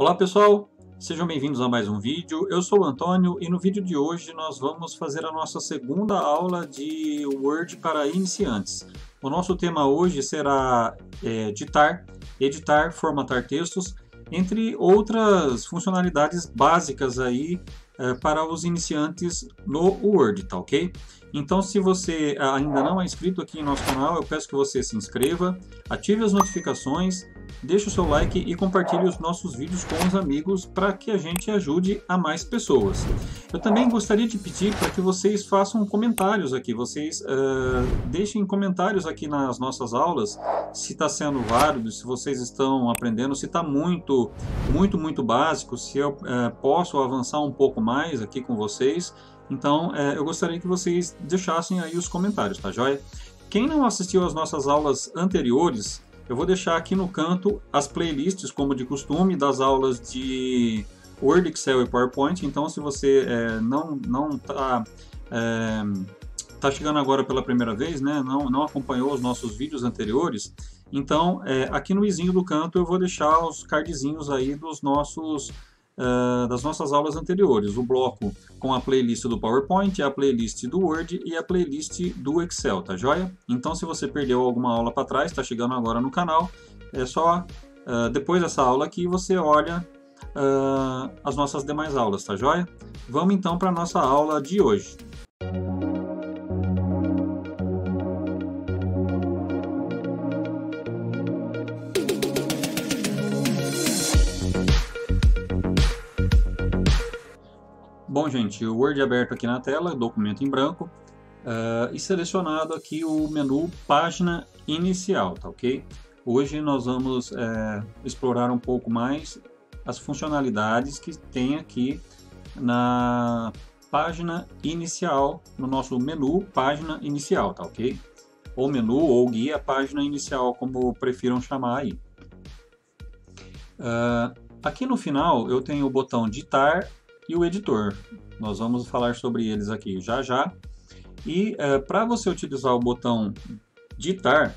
Olá pessoal, sejam bem-vindos a mais um vídeo. Eu sou o Antônio e no vídeo de hoje nós vamos fazer a nossa segunda aula de Word para iniciantes. O nosso tema hoje será editar, formatar textos, entre outras funcionalidades básicas aí para os iniciantes no Word, tá ok? Então, se você ainda não é inscrito aqui em nosso canal, eu peço que você se inscreva, ative as notificações, deixe o seu like e compartilhe os nossos vídeos com os amigos para que a gente ajude a mais pessoas. Eu também gostaria de pedir para que vocês façam comentários aqui, vocês deixem comentários aqui nas nossas aulas, se está sendo válido, se vocês estão aprendendo, se está muito básico, se eu posso avançar um pouco mais aqui com vocês. Então, eu gostaria que vocês deixassem aí os comentários, tá joia? Quem não assistiu às nossas aulas anteriores, eu vou deixar aqui no canto as playlists, como de costume, das aulas de Word, Excel e PowerPoint. Então, se você não tá chegando agora pela primeira vez, né, não acompanhou os nossos vídeos anteriores, então, aqui no izinho do canto eu vou deixar os cardzinhos aí das nossas aulas anteriores, o bloco com a playlist do PowerPoint, a playlist do Word e a playlist do Excel, tá joia? Então, se você perdeu alguma aula para trás, está chegando agora no canal, é só depois dessa aula aqui você olha as nossas demais aulas, tá joia? Vamos então para a nossa aula de hoje. Bom, gente, o Word aberto aqui na tela, documento em branco, e selecionado aqui o menu Página Inicial, tá ok? Hoje nós vamos explorar um pouco mais as funcionalidades que tem aqui na página inicial, no nosso menu Página Inicial, tá ok? Ou menu, ou guia Página Inicial, como prefiram chamar aí. Aqui no final eu tenho o botão Ditar e o editor. Nós vamos falar sobre eles aqui já já. E para você utilizar o botão ditar,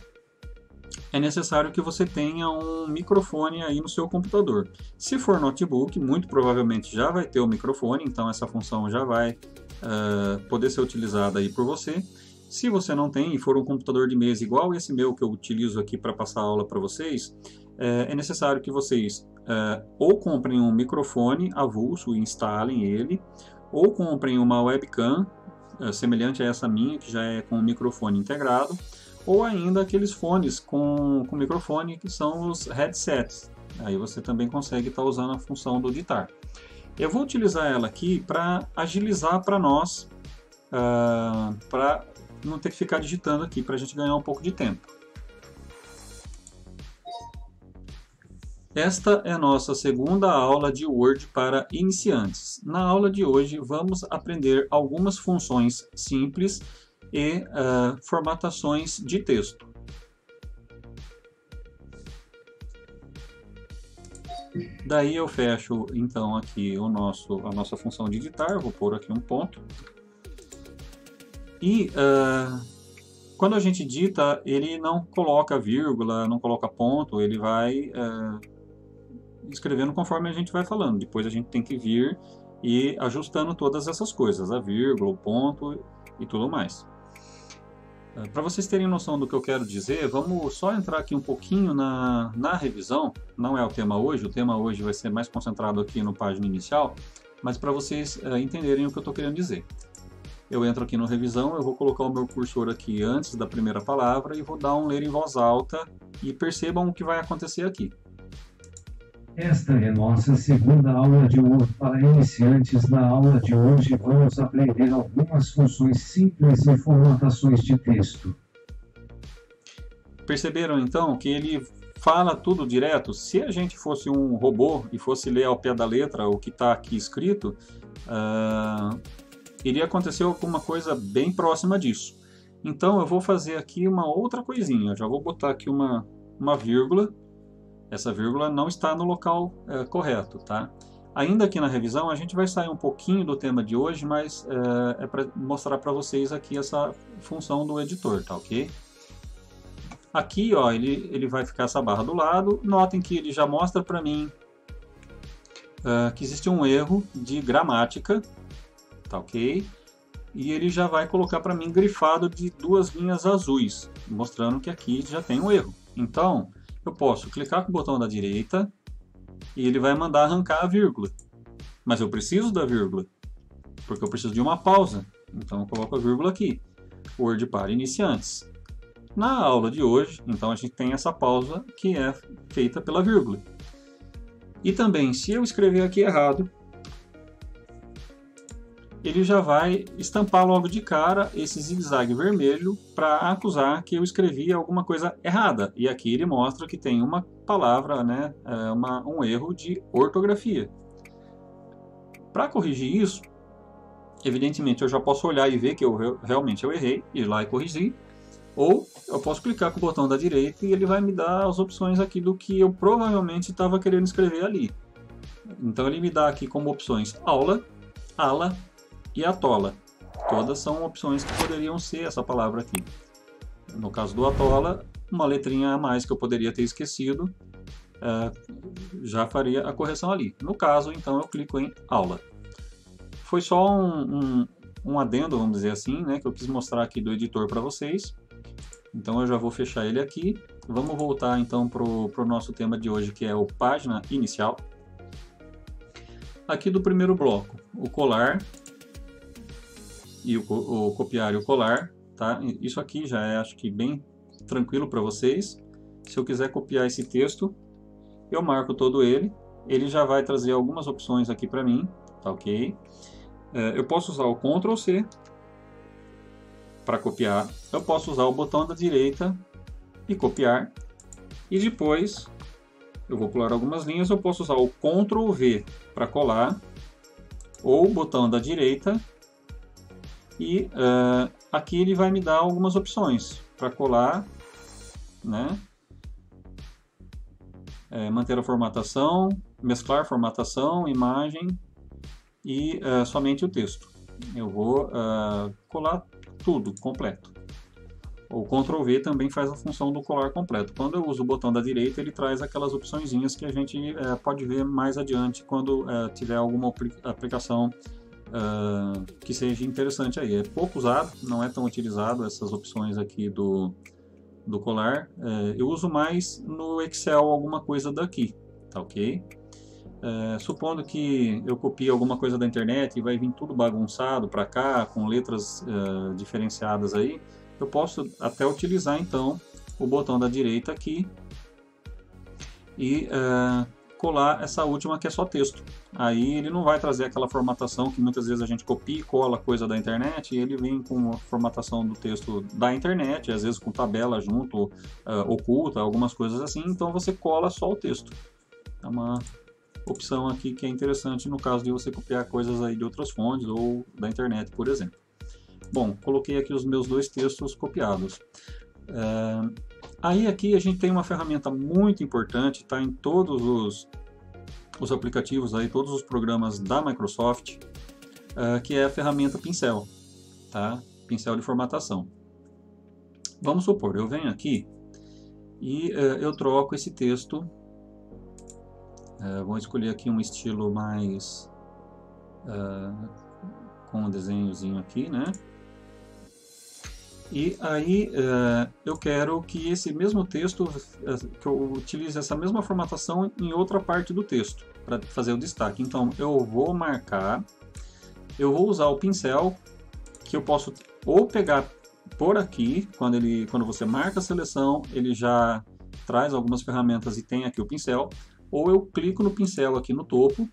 é necessário que você tenha um microfone aí no seu computador. Se for notebook, muito provavelmente já vai ter o microfone, então essa função já vai poder ser utilizada aí por você. Se você não tem e for um computador de mesa igual esse meu que eu utilizo aqui para passar a aula para vocês, é necessário que vocês ou comprem um microfone avulso e instalem ele, ou comprem uma webcam semelhante a essa minha, que já é com o microfone integrado, ou ainda aqueles fones com microfone que são os headsets. Aí você também consegue estar usando a função do ditar. Eu vou utilizar ela aqui para agilizar para nós, para não ter que ficar digitando aqui, para a gente ganhar um pouco de tempo. Esta é a nossa segunda aula de Word para iniciantes. Na aula de hoje vamos aprender algumas funções simples e formatações de texto. Daí eu fecho então aqui a nossa função de editar, vou pôr aqui um ponto. E quando a gente digita, ele não coloca vírgula, não coloca ponto, ele vai escrevendo conforme a gente vai falando. Depois a gente tem que vir e ajustando todas essas coisas, a vírgula, o ponto e tudo mais. Para vocês terem noção do que eu quero dizer, vamos só entrar aqui um pouquinho na revisão. Não é o tema hoje vai ser mais concentrado aqui no página inicial, mas para vocês entenderem o que eu estou querendo dizer. Eu entro aqui no revisão, eu vou colocar o meu cursor aqui antes da primeira palavra e vou dar um ler em voz alta e percebam o que vai acontecer aqui. Esta é nossa segunda aula de Word para iniciantes. Na aula de hoje vamos aprender algumas funções simples e formatações de texto. Perceberam então que ele fala tudo direto? Se a gente fosse um robô e fosse ler ao pé da letra o que está aqui escrito, iria acontecer alguma coisa bem próxima disso. Então eu vou fazer aqui uma outra coisinha. Eu já vou botar aqui uma vírgula. Essa vírgula não está no local correto, tá? Ainda aqui na revisão a gente vai sair um pouquinho do tema de hoje, mas é para mostrar para vocês aqui essa função do editor, tá ok? Aqui, ó, ele vai ficar essa barra do lado. Notem que ele já mostra para mim que existe um erro de gramática, tá ok? E ele já vai colocar para mim grifado de 2 linhas azuis, mostrando que aqui já tem um erro. Então, eu posso clicar com o botão da direita e ele vai mandar arrancar a vírgula. Mas eu preciso da vírgula, porque eu preciso de uma pausa. Então, eu coloco a vírgula aqui. Word para iniciantes. Na aula de hoje, então, a gente tem essa pausa que é feita pela vírgula. E também, se eu escrever aqui errado, ele já vai estampar logo de cara esse zigue-zague vermelho para acusar que eu escrevi alguma coisa errada. E aqui ele mostra que tem uma palavra, né, um erro de ortografia. Para corrigir isso, evidentemente eu já posso olhar e ver que realmente eu errei, ir lá e corrigir. Ou eu posso clicar com o botão da direita e ele vai me dar as opções aqui do que eu provavelmente estava querendo escrever ali. Então ele me dá aqui como opções aula, ala e atola. Todas são opções que poderiam ser essa palavra aqui. No caso do atola, uma letrinha a mais que eu poderia ter esquecido, já faria a correção ali. No caso, então, eu clico em aula. Foi só um adendo, vamos dizer assim, né, que eu quis mostrar aqui do editor para vocês. Então eu já vou fechar ele aqui. Vamos voltar então para o nosso tema de hoje, que é o página inicial. Aqui do primeiro bloco, o colar e o copiar e o colar, tá? Isso aqui já é, acho que, bem tranquilo para vocês. Se eu quiser copiar esse texto, eu marco todo ele. Ele já vai trazer algumas opções aqui para mim, tá ok? Eu posso usar o Ctrl C para copiar. Eu posso usar o botão da direita e copiar. E depois, eu vou pular algumas linhas, eu posso usar o Ctrl V para colar, ou o botão da direita. E aqui ele vai me dar algumas opções para colar, né? Manter a formatação, mesclar formatação, imagem e somente o texto. Eu vou colar tudo completo. O Ctrl V também faz a função do colar completo. Quando eu uso o botão da direita, ele traz aquelas opçõezinhas que a gente pode ver mais adiante quando tiver alguma aplicação que seja interessante aí. É pouco usado, não é tão utilizado essas opções aqui do colar. Eu uso mais no Excel alguma coisa daqui, tá ok? Supondo que eu copie alguma coisa da internet e vai vir tudo bagunçado para cá, com letras diferenciadas aí, eu posso até utilizar então o botão da direita aqui e colar essa última que é só texto. Aí ele não vai trazer aquela formatação que muitas vezes a gente copia e cola coisa da internet, e ele vem com a formatação do texto da internet, às vezes com tabela junto, oculta, algumas coisas assim, então você cola só o texto. É uma opção aqui que é interessante no caso de você copiar coisas aí de outras fontes ou da internet, por exemplo. Bom, coloquei aqui os meus 2 textos copiados. Aí aqui a gente tem uma ferramenta muito importante, está em todos os aplicativos, aí, todos os programas da Microsoft, que é a ferramenta Pincel, tá? Pincel de formatação. Vamos supor, eu venho aqui e eu troco esse texto. Vou escolher aqui um estilo mais com um desenhozinho aqui, né? E aí eu quero que esse mesmo texto, que eu utilize essa mesma formatação em outra parte do texto, para fazer o destaque. Então eu vou marcar, eu vou usar o pincel, que eu posso ou pegar por aqui, quando você marca a seleção, ele já traz algumas ferramentas e tem aqui o pincel, ou eu clico no pincel aqui no topo,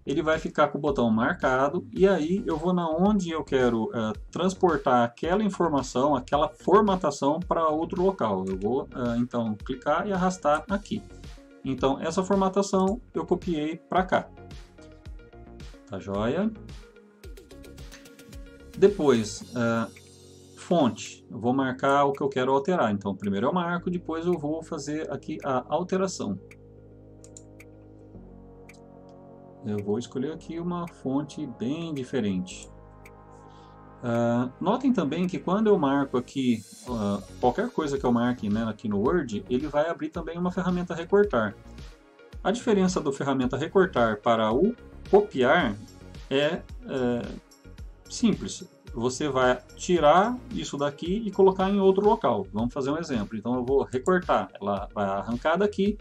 ele vai ficar com o botão marcado, e aí eu vou na onde eu quero transportar aquela informação, aquela formatação para outro local. Eu vou então clicar e arrastar aqui. Então essa formatação eu copiei para cá. Tá joia? Depois, fonte. Eu vou marcar o que eu quero alterar. Então primeiro eu marco, depois eu vou fazer aqui a alteração. Eu vou escolher aqui uma fonte bem diferente. Notem também que quando eu marco aqui, qualquer coisa que eu marque, né, aqui no Word, ele vai abrir também uma ferramenta recortar. A diferença da ferramenta recortar para o copiar é simples. Você vai tirar isso daqui e colocar em outro local. Vamos fazer um exemplo. Então eu vou recortar, ela vai arrancar daqui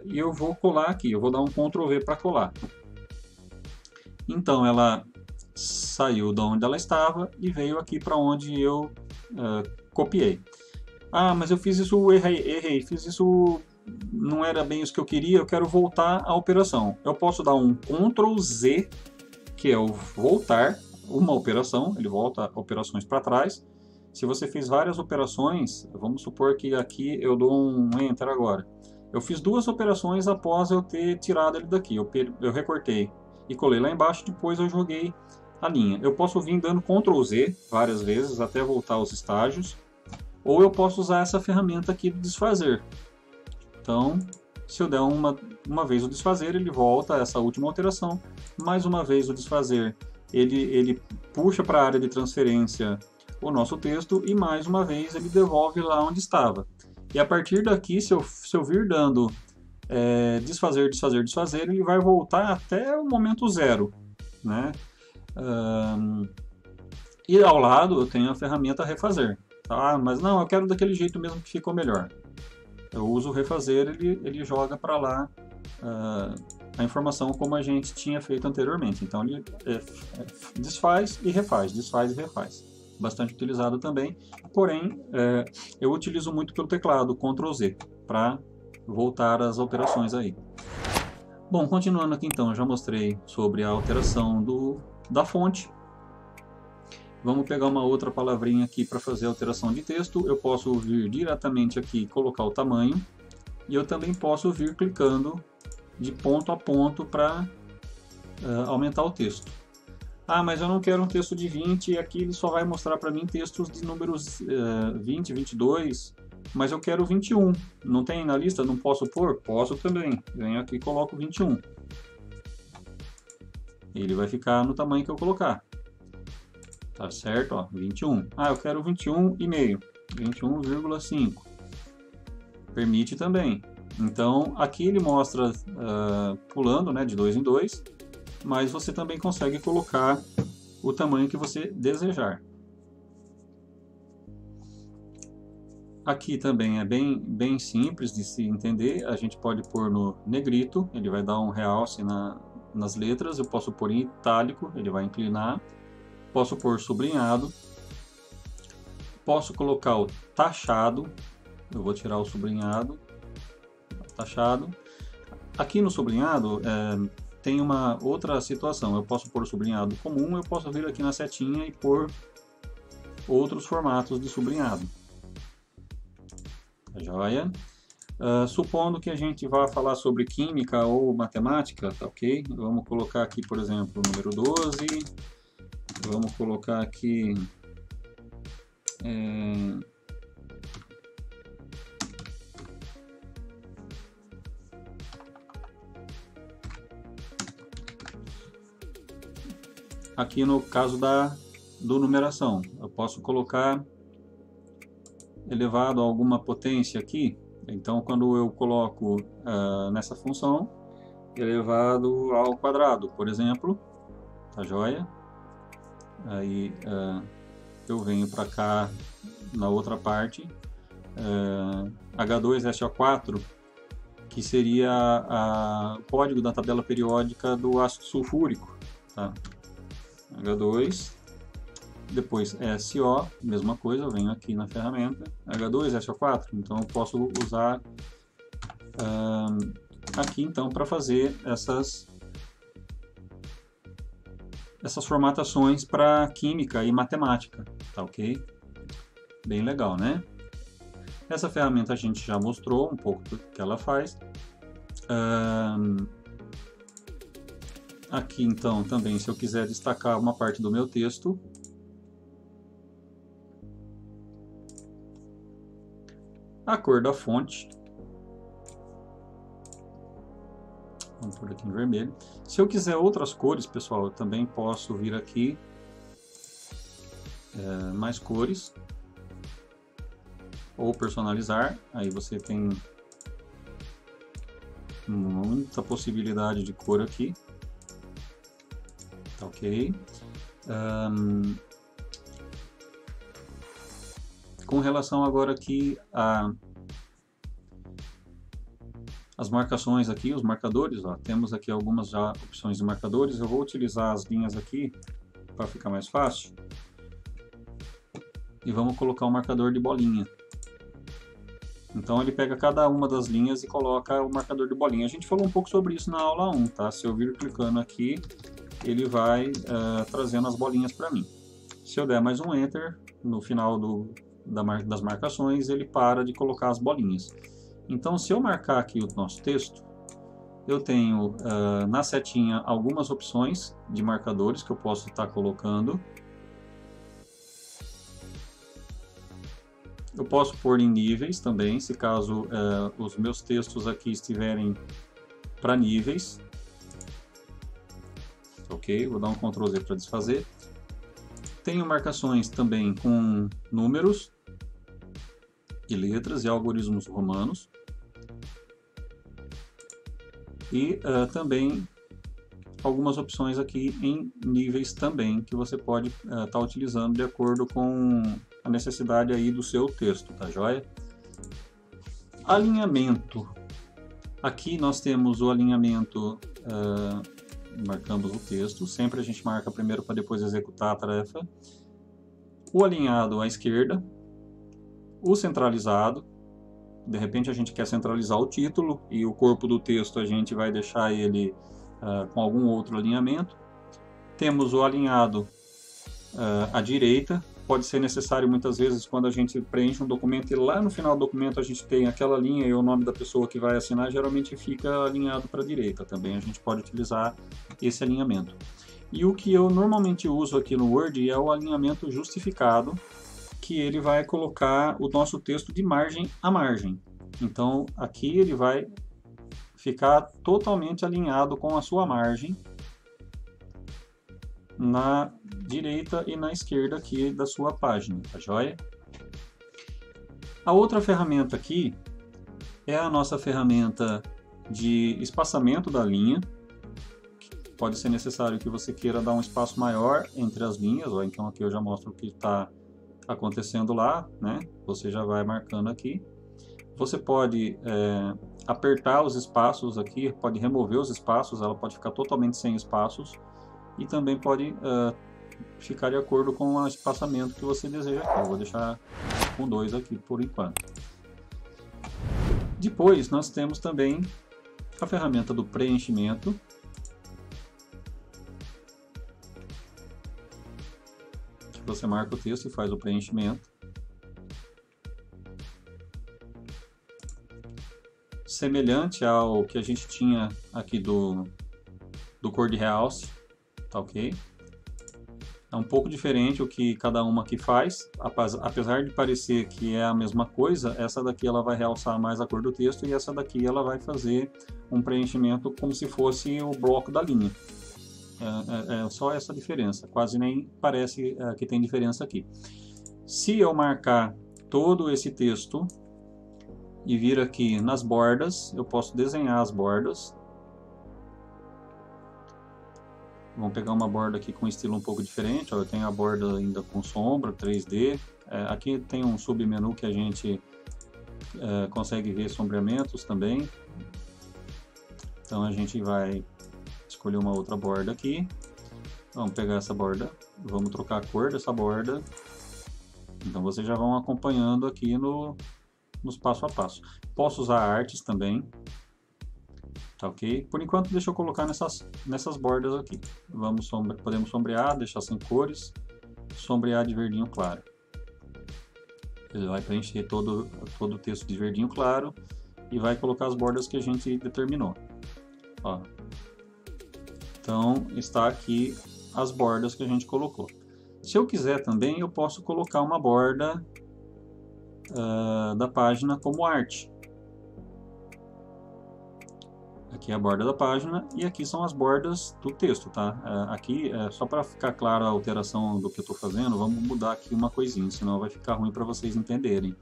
e eu vou colar aqui. Eu vou dar um Ctrl V para colar. Então ela saiu de onde ela estava e veio aqui para onde eu copiei. Ah, mas eu fiz isso, errei, fiz isso, não era bem isso que eu queria, eu quero voltar à operação. Eu posso dar um Ctrl Z, que é o voltar, uma operação, ele volta operações para trás. Se você fez várias operações, vamos supor que aqui eu dou um Enter agora. Eu fiz 2 operações após eu ter tirado ele daqui. Eu recortei e colei lá embaixo, depois eu joguei a linha. Eu posso vir dando Ctrl Z várias vezes até voltar aos estágios, ou eu posso usar essa ferramenta aqui de desfazer. Então, se eu der uma vez o desfazer, ele volta a essa última alteração. Mais uma vez o desfazer, ele puxa para a área de transferência o nosso texto e mais uma vez ele devolve lá onde estava. E a partir daqui, se eu vir dando desfazer, ele vai voltar até o momento 0, né? E ao lado eu tenho a ferramenta refazer. Tá? Mas não, eu quero daquele jeito mesmo que ficou melhor. Eu uso o refazer, ele joga para lá a informação como a gente tinha feito anteriormente. Então ele desfaz e refaz, desfaz e refaz. Bastante utilizado também, porém eu utilizo muito pelo teclado, Ctrl Z, para voltar às operações aí. Bom, continuando aqui então, eu já mostrei sobre a alteração da fonte. Vamos pegar uma outra palavrinha aqui para fazer a alteração de texto. Eu posso vir diretamente aqui e colocar o tamanho. E eu também posso vir clicando de ponto a ponto para aumentar o texto. Ah, mas eu não quero um texto de 20 e aqui ele só vai mostrar para mim textos de números 20, 22, mas eu quero 21. Não tem na lista? Não posso pôr? Posso também. Venho aqui e coloco 21. Ele vai ficar no tamanho que eu colocar. Tá certo? Ó, 21. Ah, eu quero 21,5. 21,5. Permite também. Então, aqui ele mostra pulando, né, de 2 em 2, mas você também consegue colocar o tamanho que você desejar. Aqui também é bem simples de se entender. A gente pode pôr no negrito, ele vai dar um realce nas letras. Eu posso pôr em itálico, ele vai inclinar. Posso pôr sublinhado. Posso colocar o taxado. Eu vou tirar o sublinhado. Taxado. Aqui no sublinhado tem uma outra situação. Eu posso pôr o sublinhado comum, eu posso vir aqui na setinha e pôr outros formatos de sublinhado. Joia? Supondo que a gente vá falar sobre química ou matemática, tá ok? Vamos colocar aqui, por exemplo, o número 12. Vamos colocar aqui aqui no caso do numeração, eu posso colocar elevado a alguma potência aqui. Então, quando eu coloco nessa função, elevado ao quadrado, por exemplo, tá joia? Aí eu venho para cá na outra parte, H2SO4, que seria o código da tabela periódica do ácido sulfúrico. Tá? H2, depois SO, mesma coisa, eu venho aqui na ferramenta, H2SO4, então eu posso usar aqui então para fazer essas formatações para química e matemática, tá ok? Bem legal, né? Essa ferramenta a gente já mostrou um pouco do que ela faz. Aqui então também, se eu quiser destacar uma parte do meu texto, a cor da fonte, vamos por aqui em vermelho. Se eu quiser outras cores, pessoal, eu também posso vir aqui, mais cores, ou personalizar. Aí você tem Muita possibilidade de cor aqui. Tá ok. Com relação agora aqui as marcações aqui, os marcadores, ó, temos aqui algumas já opções de marcadores. Eu vou utilizar as linhas aqui para ficar mais fácil. E vamos colocar um marcador de bolinha. Então ele pega cada uma das linhas e coloca o marcador de bolinha. A gente falou um pouco sobre isso na aula 1, tá? Se eu vir clicando aqui, ele vai trazendo as bolinhas para mim. Se eu der mais um Enter, no final das marcações, ele para de colocar as bolinhas. Então, se eu marcar aqui o nosso texto, eu tenho na setinha algumas opções de marcadores que eu posso estar colocando. Eu posso pôr em níveis também, se caso os meus textos aqui estiverem para níveis. Ok, vou dar um Ctrl Z para desfazer. Tenho marcações também com números e letras e algoritmos romanos. E também algumas opções aqui em níveis também, que você pode estar utilizando de acordo com a necessidade aí do seu texto, tá joia? Alinhamento. Aqui nós temos o alinhamento, marcamos o texto, sempre a gente marca primeiro para depois executar a tarefa. O alinhado à esquerda, o centralizado, de repente a gente quer centralizar o título e o corpo do texto a gente vai deixar ele com algum outro alinhamento. Temos o alinhado à direita, pode ser necessário muitas vezes quando a gente preenche um documento e lá no final do documento a gente tem aquela linha e o nome da pessoa que vai assinar geralmente fica alinhado para a direita. Também a gente pode utilizar esse alinhamento. E o que eu normalmente uso aqui no Word é o alinhamento justificado, que ele vai colocar o nosso texto de margem a margem. Então aqui ele vai ficar totalmente alinhado com a sua margem na direita e na esquerda aqui da sua página, tá joia? A outra ferramenta aqui é a nossa ferramenta de espaçamento da linha. Pode ser necessário que você queira dar um espaço maior entre as linhas, ou então aqui eu já mostro o que está acontecendo lá, né? Você já vai marcando aqui. Você pode apertar os espaços aqui, pode remover os espaços, ela pode ficar totalmente sem espaços e também pode ficar de acordo com o espaçamento que você deseja aqui. Eu vou deixar com 2 aqui por enquanto. Depois nós temos também a ferramenta do preenchimento. Você marca o texto e faz o preenchimento. Semelhante ao que a gente tinha aqui do cor de realce, tá ok? É um pouco diferente o que cada uma aqui faz, apesar de parecer que é a mesma coisa, essa daqui ela vai realçar mais a cor do texto e essa daqui ela vai fazer um preenchimento como se fosse o bloco da linha. É só essa diferença, quase nem parece que tem diferença aqui. Se eu marcar todo esse texto e vir aqui nas bordas, eu posso desenhar as bordas. Vamos pegar uma borda aqui com um estilo um pouco diferente. Ó, eu tenho a borda ainda com sombra, 3D. Aqui tem um submenu que a gente consegue ver sombreamentos também. Então a gente vai escolher uma outra borda aqui. Vamos pegar essa borda, vamos trocar a cor dessa borda. Então vocês já vão acompanhando aqui nos passo a passo. Posso usar artes também, tá ok? Por enquanto deixa eu colocar nessas bordas aqui. Podemos sombrear, deixar sem cores, sombrear de verdinho claro. Ele vai preencher todo o texto de verdinho claro e vai colocar as bordas que a gente determinou. Ó. Então está aqui as bordas que a gente colocou. Se eu quiser também, eu posso colocar uma borda da página como arte. Aqui é a borda da página e aqui são as bordas do texto, tá? Aqui, só para ficar clara a alteração do que eu estou fazendo, vamos mudar aqui uma coisinha, senão vai ficar ruim para vocês entenderem.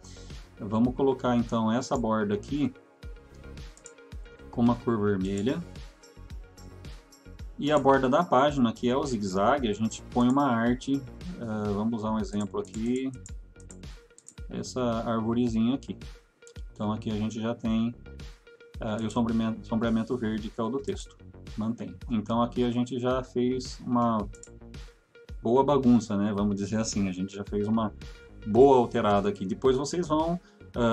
Vamos colocar então essa borda aqui com uma cor vermelha. E a borda da página, que é o zigue-zague, a gente põe uma arte, vamos usar um exemplo aqui, essa arvorezinha aqui. Então aqui a gente já tem o sombreamento verde, que é o do texto, mantém. Então aqui a gente já fez uma boa bagunça, né? Vamos dizer assim, a gente já fez uma boa alterada aqui. Depois vocês vão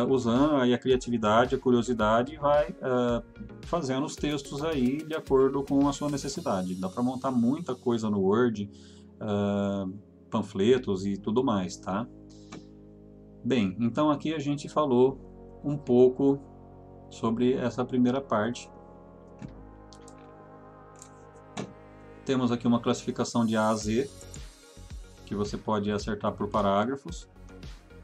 usando aí a criatividade, a curiosidade, e vai fazendo os textos aí de acordo com a sua necessidade. Dá para montar muita coisa no Word, panfletos e tudo mais, tá? Bem, então aqui a gente falou um pouco sobre essa primeira parte. Temos aqui uma classificação de A a Z, que você pode acertar por parágrafos.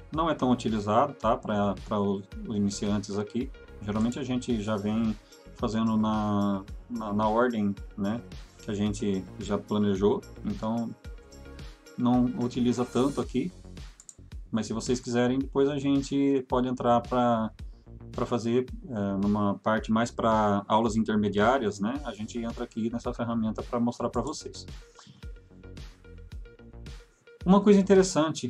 Não é tão utilizado, tá, para os iniciantes aqui. Geralmente a gente já vem fazendo na ordem, né, que a gente já planejou, então não utiliza tanto aqui. Mas se vocês quiserem, depois a gente pode entrar para fazer numa parte mais para aulas intermediárias, né? A gente entra aqui nessa ferramenta para mostrar para vocês. Uma coisa interessante,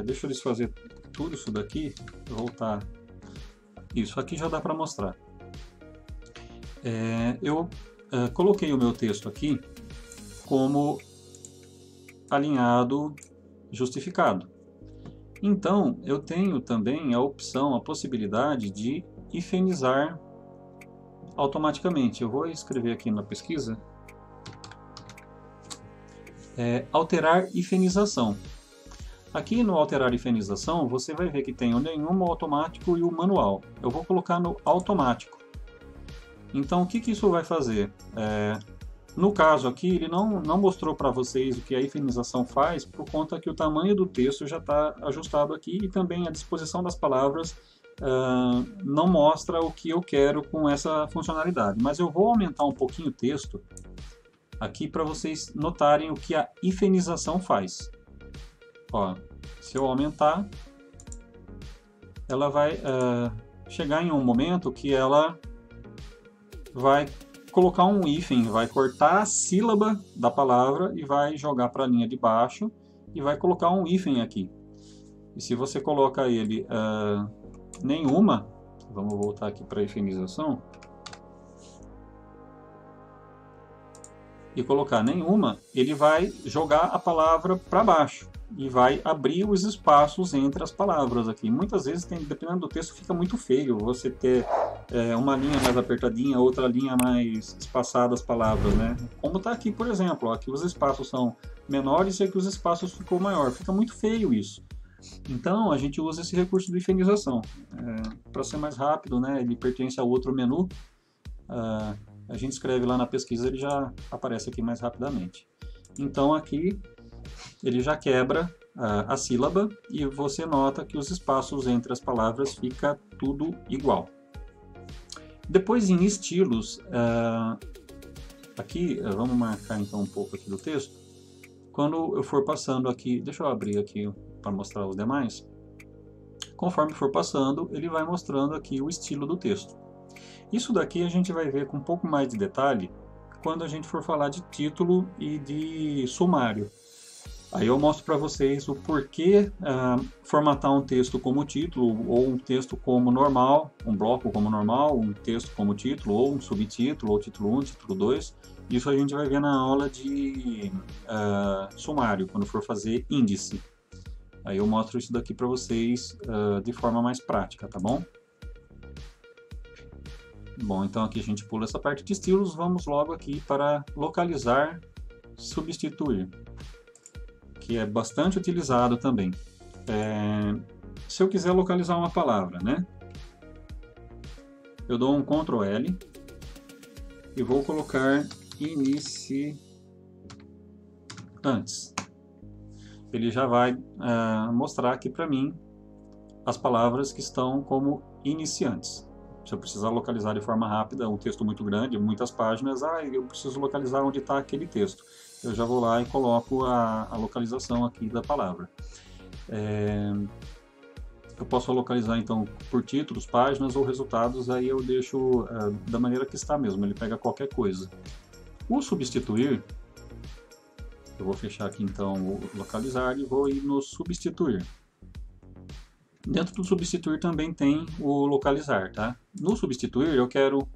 deixa eu desfazer tudo isso daqui, voltar. Isso aqui já dá para mostrar. Eu coloquei o meu texto aqui como alinhado, justificado. Então, eu tenho também a opção, a possibilidade de hifenizar automaticamente. Eu vou escrever aqui na pesquisa, alterar hifenização. Aqui no alterar hifenização, você vai ver que tem o nenhuma, o automático e o manual. Eu vou colocar no automático. Então, o que isso vai fazer? No caso aqui, ele não mostrou para vocês o que a hifenização faz, por conta que o tamanho do texto já está ajustado aqui e também a disposição das palavras não mostra o que eu quero com essa funcionalidade. Mas eu vou aumentar um pouquinho o texto aqui para vocês notarem o que a hifenização faz. Ó, se eu aumentar, ela vai chegar em um momento que ela vai colocar um hífen, vai cortar a sílaba da palavra e vai jogar para a linha de baixo e vai colocar um hífen aqui. E se você coloca ele nenhuma, vamos voltar aqui para a hifenização, e colocar nenhuma, ele vai jogar a palavra para baixo e vai abrir os espaços entre as palavras aqui. Muitas vezes, dependendo do texto, fica muito feio você ter uma linha mais apertadinha, outra linha mais espaçada as palavras, né? Como está aqui, por exemplo, ó, aqui os espaços são menores e aqui os espaços ficou maior. Fica muito feio isso. Então, a gente usa esse recurso de hifenização. Para ser mais rápido, né? Ele pertence a outro menu. A gente escreve lá na pesquisa, ele já aparece aqui mais rapidamente. Então, aqui ele já quebra a sílaba e você nota que os espaços entre as palavras fica tudo igual. Depois em estilos, aqui, vamos marcar então um pouco aqui do texto. Quando eu for passando aqui, deixa eu abrir aqui para mostrar os demais. Conforme for passando, ele vai mostrando aqui o estilo do texto. Isso daqui a gente vai ver com um pouco mais de detalhe quando a gente for falar de título e de sumário. Aí eu mostro para vocês o porquê formatar um texto como título, ou um texto como normal, um bloco como normal, um texto como título, ou um subtítulo, ou título 1, título 2. Isso a gente vai ver na aula de sumário, quando for fazer índice. Aí eu mostro isso daqui para vocês de forma mais prática, tá bom? Bom, então aqui a gente pula essa parte de estilos, vamos logo aqui para localizar, substituir, que é bastante utilizado também. Se eu quiser localizar uma palavra, né? Eu dou um Ctrl L e vou colocar iniciantes. Ele já vai mostrar aqui para mim as palavras que estão como iniciantes. Se eu precisar localizar de forma rápida um texto muito grande, muitas páginas, eu preciso localizar onde está aquele texto. Eu já vou lá e coloco a localização aqui da palavra. Eu posso localizar então por títulos, páginas ou resultados, aí eu deixo da maneira que está mesmo, ele pega qualquer coisa. O substituir, eu vou fechar aqui então o localizar e vou ir no substituir. Dentro do substituir também tem o localizar, tá? No substituir eu quero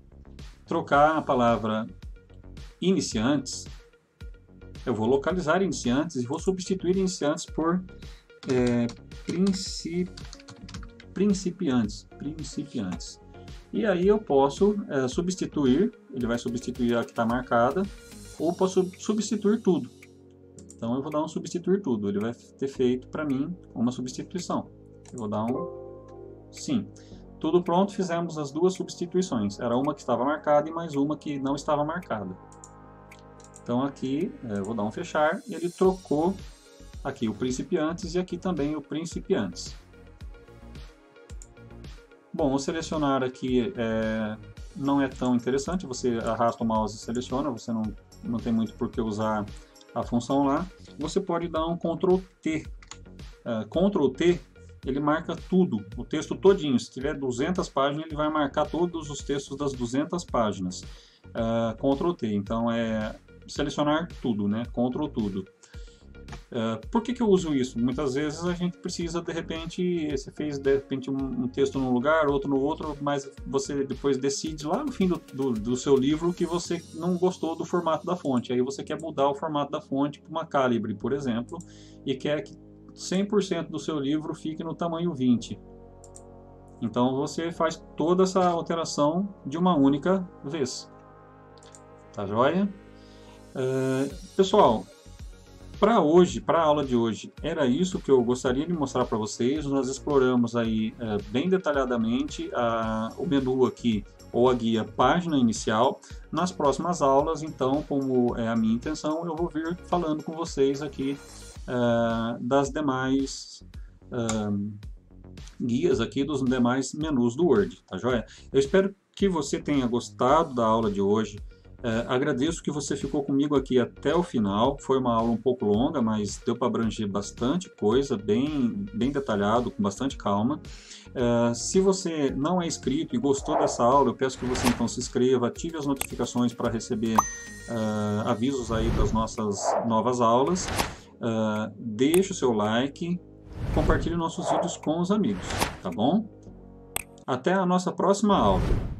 trocar a palavra iniciantes, eu vou localizar iniciantes e vou substituir iniciantes por principiantes. E aí eu posso substituir, ele vai substituir a que está marcada, ou posso substituir tudo. Então eu vou dar um substituir tudo, ele vai ter feito para mim uma substituição. Eu vou dar um sim. Tudo pronto, fizemos as duas substituições. Era uma que estava marcada e mais uma que não estava marcada. Então aqui eu vou dar um fechar e ele trocou aqui o principiantes e aqui também o principiantes. Bom, o selecionar aqui não é tão interessante, você arrasta o mouse e seleciona, você não tem muito por que usar a função lá. Você pode dar um Ctrl T. Ctrl T, ele marca tudo, o texto todinho. Se tiver 200 páginas, ele vai marcar todos os textos das 200 páginas. Ctrl T, então é selecionar tudo, né? Ctrl tudo. Por que eu uso isso? Muitas vezes a gente precisa, de repente, você fez de repente um texto num lugar, outro no outro, mas você depois decide lá no fim do seu livro que você não gostou do formato da fonte. Aí você quer mudar o formato da fonte para uma Calibre, por exemplo, e quer que 100% do seu livro fique no tamanho 20. Então você faz toda essa alteração de uma única vez. Tá joia? Pessoal, para hoje, para a aula de hoje, era isso que eu gostaria de mostrar para vocês. Nós exploramos aí bem detalhadamente o menu aqui, ou a guia página inicial. Nas próximas aulas, então, como é a minha intenção, eu vou vir falando com vocês aqui das demais guias aqui, dos demais menus do Word, tá joia? Eu espero que você tenha gostado da aula de hoje. Agradeço que você ficou comigo aqui até o final. Foi uma aula um pouco longa, mas deu para abranger bastante coisa, bem detalhado, com bastante calma. Se você não é inscrito e gostou dessa aula, eu peço que você então se inscreva, ative as notificações para receber avisos aí das nossas novas aulas. Deixe o seu like, compartilhe nossos vídeos com os amigos, tá bom? Até a nossa próxima aula.